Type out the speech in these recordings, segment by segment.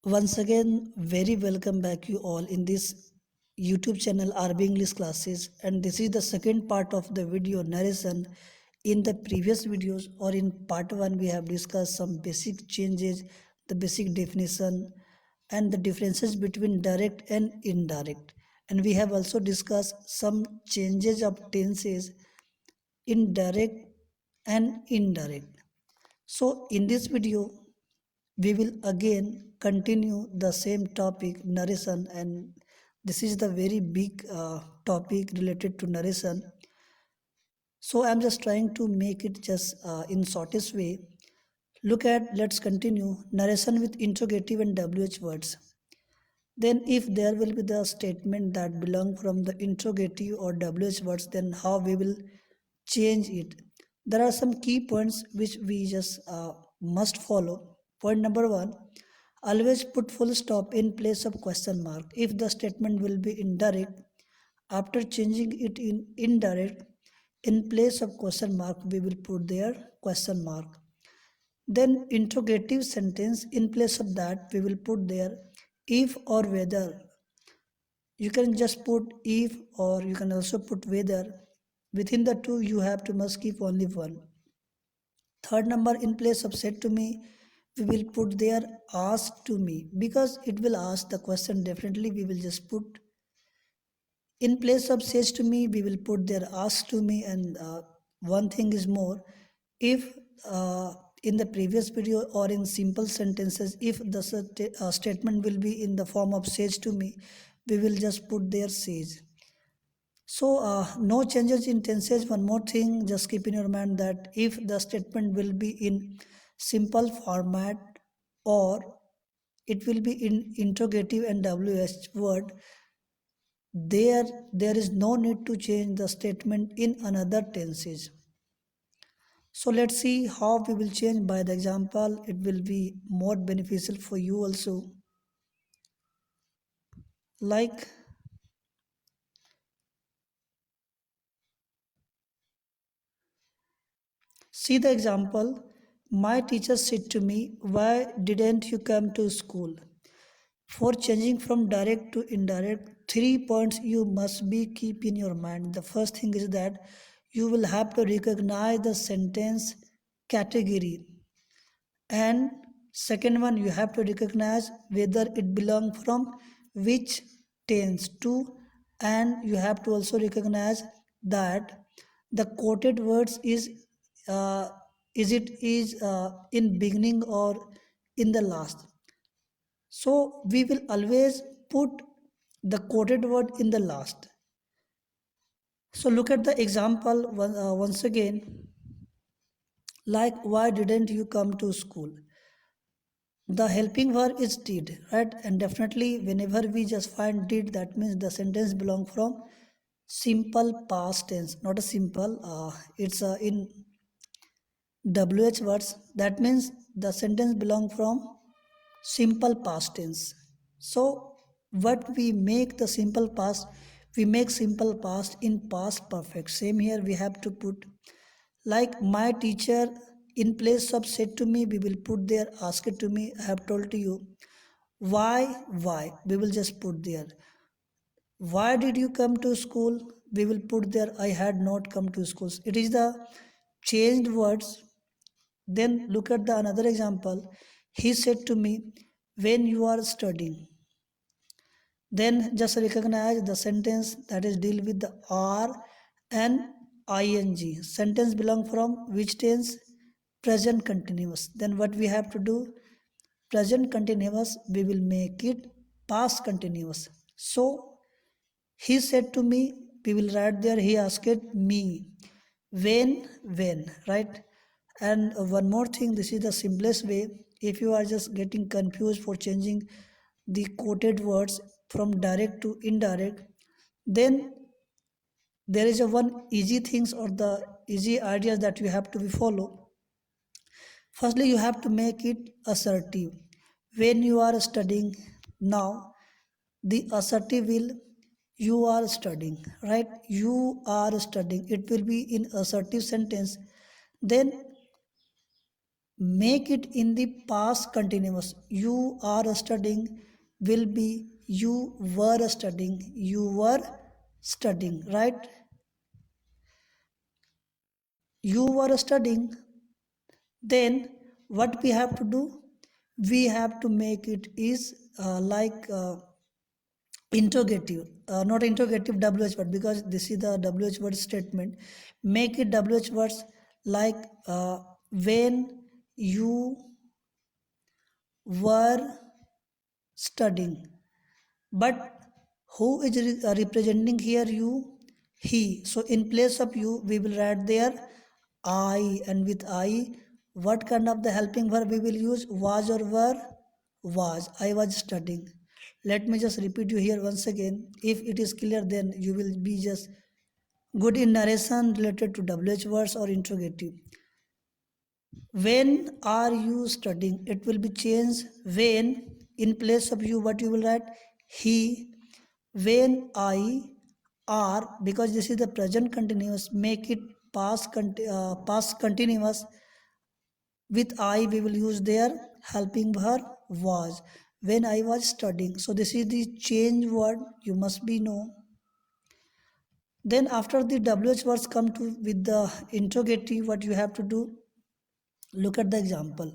Once again, very welcome back you all in this YouTube channel RB English classes, and this is the second part of the video narration. In the previous videos or in part 1 we have discussed some basic changes, the basic definition and the differences between direct and indirect, and we have also discussed some changes of tenses in direct and indirect. So in this video we will again continue the same topic narration, and this is the very big topic related to narration. So I'm just trying to make it just in shortest way. Let's continue narration with interrogative and wh words. Then if there will be the statement that belong from the interrogative or wh words, then how we will change it. There are some key points which we just must follow. Point number 1, always put full stop in place of question mark. If the statement will be indirect, after changing it in indirect, in place of question mark we will put there question mark. Then interrogative sentence, in place of that we will put there if or whether. You can just put if, or you can also put whether. Within the two you have to must keep only one. Third number, in place of said to me we will put there ask to me, because it will ask the question definitely. We will just put in place of says to me we will put there ask to me. And one thing is more, if in the previous video or in simple sentences, if the statement will be in the form of says to me, we will just put there says. So no changes in tenses. One more thing, just keep in your mind that if the statement will be in simple format or it will be in interrogative and wh word, there there is no need to change the statement in another tenses. So let's see how we will change by the example. It will be more beneficial for you also. Like, see the example. My teacher said to me, why didn't you come to school? For changing from direct to indirect, 3 points you must be keep in your mind. The first thing is that you will have to recognize the sentence category, and second one, you have to recognize whether it belong from which tense to, and you have to also recognize that the quoted words uh, is in beginning or in the last. So we will always put the quoted word in the last. So look at the example once again. Like, why didn't you come to school? The helping verb is did, right? And definitely whenever we just find did, that means the sentence belong from simple past tense, not a simple. It's in wh words. That means the sentence belong from simple past tense. So what we make the simple past, we make simple past in past perfect. Same here, we have to put like my teacher, in place of said to me we will put there ask it to me. I have told to you. Why we will just put there. Why did you come to school? We will put there I had not come to school. It is the changed words. Then look at the another example. He said to me, when you are studying. Then just recognize the sentence that is deal with the are and ing. Sentence belong from which tense? Present continuous. Then what we have to do? Present continuous we will make it past continuous. So he said to me, we will write there he asked me. When, right? And one more thing, this is the simplest way. If you are just getting confused for changing the quoted words from direct to indirect, then there is a one easy things or the easy ideas that you have to be follow. Firstly, you have to make it assertive. When you are studying now, the assertive will you are studying, right? You are studying. It will be in assertive sentence. Then make it in the past continuous. You are studying will be you were studying. You were studying, right? You were studying. Then what we have to do? We have to make it is like interrogative, not interrogative WH word, because this is the WH word statement. Make it WH words like when you were studying. But who is representing here? You, he. So in place of you we will write there I, and with I what kind of the helping verb we will use? Was or were? Was. I was studying. Let me just repeat you here once again. If it is clear, then you will be just good in narration related to WH words or interrogative. When are you studying? It will be changed. When, in place of you what you will write? He. When I are, because this is the present continuous, make it past continuous. With I we will use their helping verb was. When I was studying. So this is the change word, you must be know. Then after the WH words come to with the interrogative, what you have to do? Look at the example.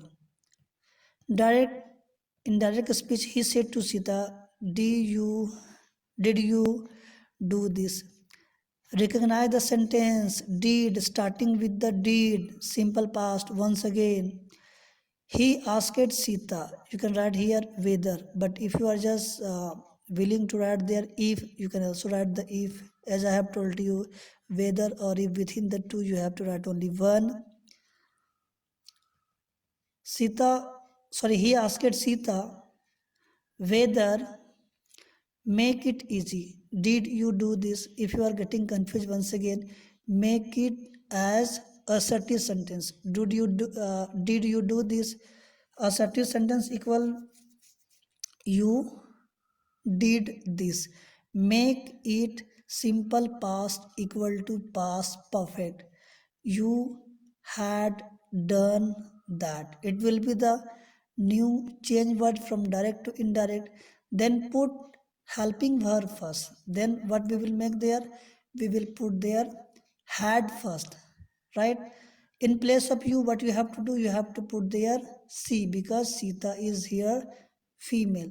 Direct In direct speech, he said to Sita, did you do this? Recognize the sentence did, starting with the did, simple past once again. He asked Sita. You can write here whether, but if you are just willing to write there if, you can also write the if. As I have told you, whether or if, within the two you have to write only one. Sita, sorry, he asked Sita whether. Make it easy. Did you do this? If you are getting confused once again, make it as assertive sentence. Did you do this? Assertive sentence equal you did this. Make it simple past equal to past perfect. You had done that. It will be the new change word from direct to indirect. Then put helping verb first. Then what we will make there? We will put there had first, right? In place of you, what you have to do? You have to put there she, because Sita is here female.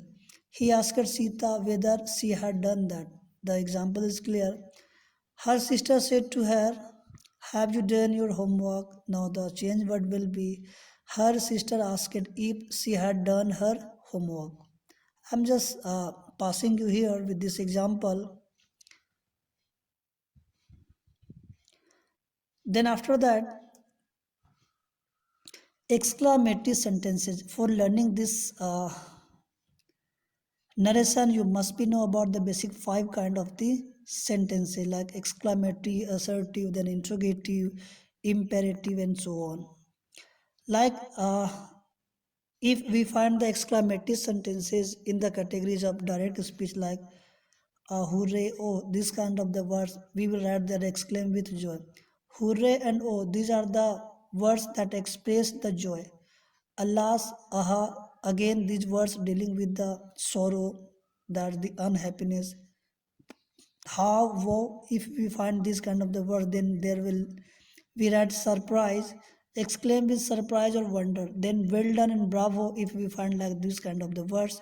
He asked Sita whether she had done that. The example is clear. Her sister said to her, have you done your homework? Now the change word will be her sister asked if she had done her homework. I'm just passing you here with this example. Then after that, exclamatory sentences. For learning this narration, you must be know about the basic five kind of the sentences like exclamatory, assertive, then interrogative, imperative, and so on. Like if we find the exclamatory sentences in the categories of direct speech like hooray, oh, this kind of the words, we will write that exclaim with joy. Hooray and oh, these are the words that express the joy. Alas, aha, again these words dealing with the sorrow, that the unhappiness. How, wow, if we find this kind of the word, then there will we write surprise, exclaim with surprise or wonder. Then well done and bravo, if we find like this kind of the words,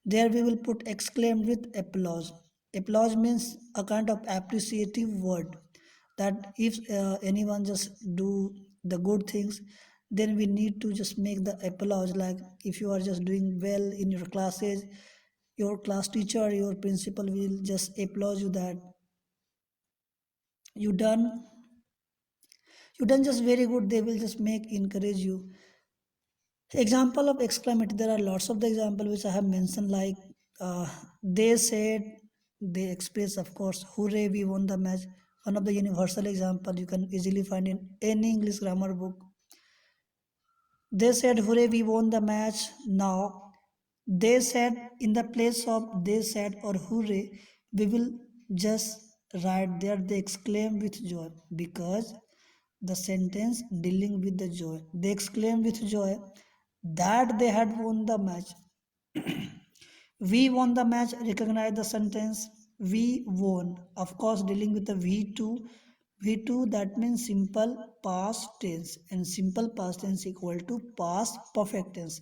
there we will put exclaim with applause. Applause means a kind of appreciative word, that if anyone just do the good things, then we need to just make the applause. Like if you are just doing well in your classes, your class teacher, your principal will just applaud you that you done you done just very good. They will just make encourage you. Example of exclamation, there are lots of the example which I have mentioned, like uh, they said, they express, of course, hooray, we won the match. One of the universal example you can easily find in any English grammar book. They said hooray, we won the match. Now they said, in the place of they said or hooray, we will just write there they exclaim with joy, because the sentence dealing with the joy. They exclaimed with joy that they had won the match. We won the match, recognize the sentence. We won. Of course, dealing with the V2. V2 that means simple past tense and simple past tense equal to past perfect tense.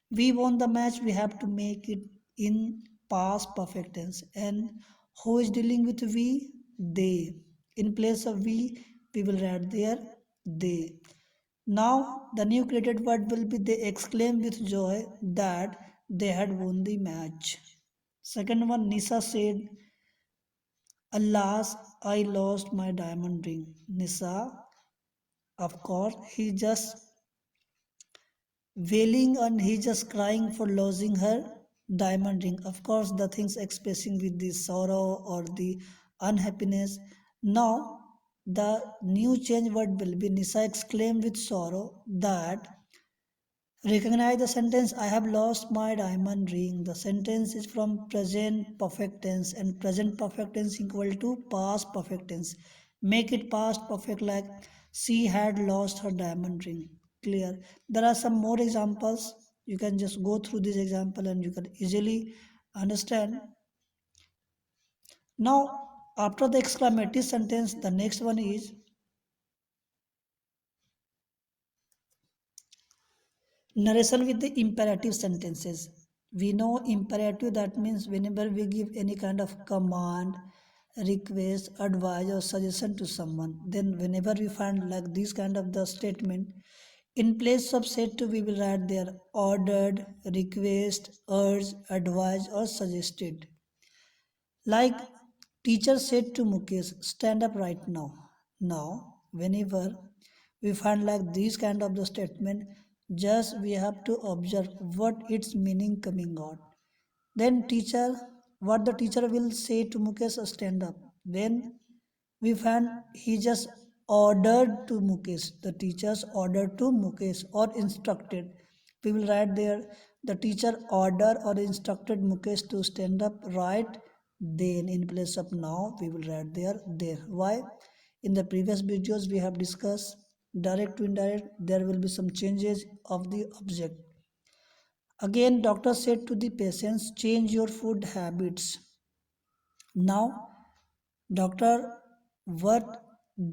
We won the match, we have to make it in past perfect tense. And who is dealing with we? They. In place of we will write there they. Now the new created word will be they exclaim with joy that they had won the match. Second one, Nisa said, Alas, I lost my diamond ring. Nisa, of course, he just wailing and he just crying for losing her diamond ring. Of course, the things expressing with the sorrow or the unhappiness. Now, the new change word will be Nisa exclaimed with sorrow that recognize the sentence I have lost my diamond ring. The sentence is from present perfect tense and present perfect tense equal to past perfect tense. Make it past perfect like she had lost her diamond ring. Clear. There are some more examples. You can just go through this example and you can easily understand. Now, after the exclamatory sentence, the next one is narration with the imperative sentences. We know imperative that means whenever we give any kind of command, request, advice or suggestion to someone, then whenever we find like this kind of the statement, in place of said to we will write there ordered, request, urge, advise or suggested. Like teacher said to Mukesh, stand up right now. Now, whenever we find like this kind of the statement, just we have to observe what its meaning coming out. Then teacher, what the teacher will say to Mukesh, stand up. Then we find he just ordered to Mukesh. The teachers ordered to Mukesh or instructed. We will write there the teacher ordered or instructed Mukesh to stand up right then in place of now we will write there. Why? In the previous videos we have discussed direct to indirect there will be some changes of the object. Again doctor said to the patients change your food habits. Now doctor what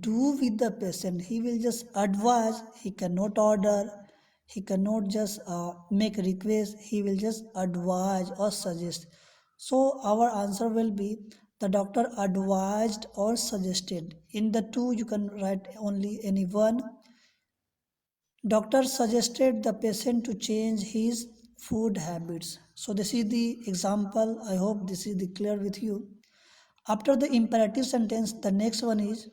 do with the patient? He will just advise, he cannot order, he cannot just make request, he will just advise or suggest. So our answer will be the doctor advised or suggested. In the two you can write only any one. Doctor suggested the patient to change his food habits. So this is the example. I hope this is the clear with you. After the imperative sentence, the next one is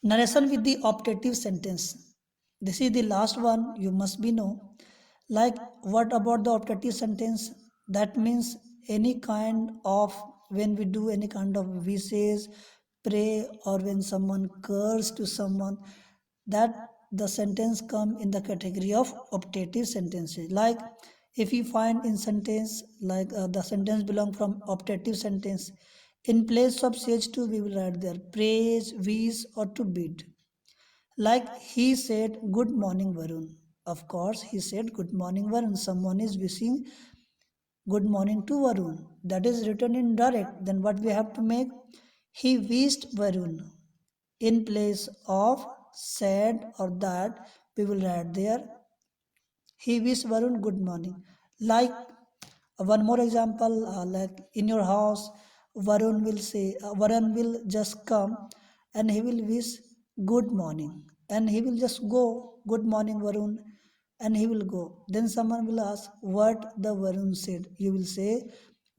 narration with the optative sentence. This is the last one you must be know. Like what about the optative sentence? That means any kind of when we do any kind of wishes, pray or when someone curse to someone, that the sentence come in the category of optative sentences. Like if you find in sentence like the sentence belong from optative sentence, in place of sage to we will write there praise, wish or to bid. Like he said good morning Varun. Of course he said good morning Varun, someone is wishing good morning to Varun, that is written in direct. Then what we have to make, he wished Varun. In place of said or that we will write there he wished Varun good morning. Like one more example, like in your house Varun will say Varun will just come and he will wish good morning and he will just go good morning Varun and he will go. Then someone will ask what the Varun said, you will say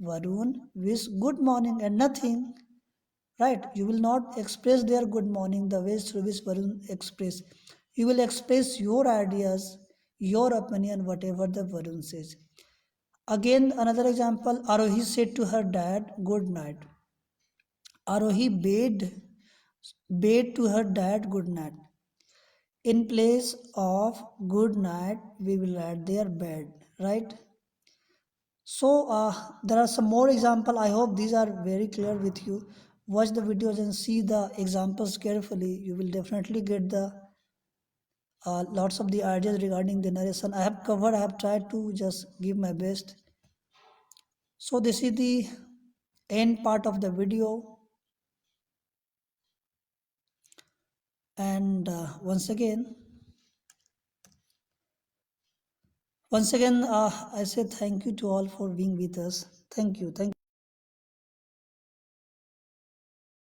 Varun wish good morning and nothing. Right, you will not express their good morning the way through which Varun express. You will express your ideas, your opinion, whatever the Varun says. Again another example, Arohi said to her dad good night. Arohi bade to her dad good night. In place of good night we will add their bed. Right, So there are some more example. I hope these are very clear with you. Watch the videos and see the examples carefully. You will definitely get the lots of the ideas regarding the narration. I have covered. I have tried to just give my best. So this is the end part of the video. And once again, I say thank you to all for being with us. Thank you.